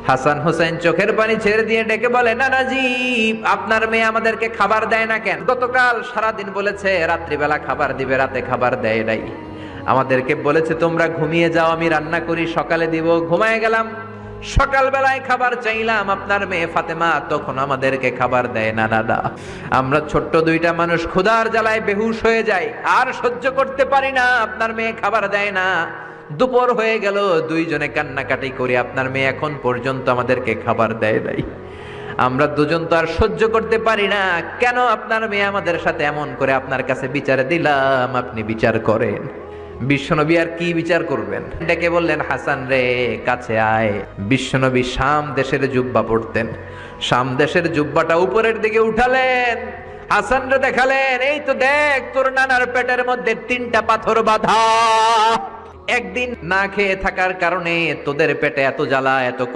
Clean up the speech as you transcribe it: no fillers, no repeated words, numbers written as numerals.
হাসান হোসেন চোখের পানি ছেড়ে দিয়ে ডেকে বলে, নানাজি আপনার মেয়ে আমাদেরকে খাবার দেয় না কেন? গতকাল সারাদিন বলেছে রাত্রিবেলা খাবার দিবে, রাতে খাবার দেয় নাই। আমাদেরকে বলেছে তোমরা ঘুমিয়ে যাও, আমি রান্না করি সকালে দিব। ঘুমায় গেলাম, সকালবেলায় খাবার চাইলাম, আপনার মেয়ে ফাতেমা তখন আমাদেরকে খাবার দেয় না। দাদা, আমরা ছোট্ট দুইটা মানুষ ক্ষুধার জ্বালায় বেহুশ হয়ে যাই, আর সহ্য করতে পারি না, আপনার মেয়ে খাবার দেয় না। দুপুর হয়ে গেল, দুইজনে কান্নাকাটি করি, আপনার মেয়ে এখন পর্যন্ত আমাদেরকে খাবার দেয় নাই। আমরা দুজন তো আর সহ্য করতে পারি না, কেন আপনার মেয়ে আমাদের সাথে এমন করে? আপনার কাছে বিচার দিলাম, আপনি বিচার করেন। বিশ্বনবী আর কি বিচার করবেন? ডেকে বললেন, হাসান রে কাছে আয়। বিশ্বনবী শাম দেশের জুব্বা পড়তেন, শাম দেশের জুব্বাটা উপরের দিকে উঠালেন, হাসান রে দেখালেন, এই তো দেখ তোর নানার পেটের মধ্যে 3টা পাথর বাঁধা। একদিন না খেয়ে থাকার কারণে তোদের পেটে এত জ্বালা, এত কষ্ট।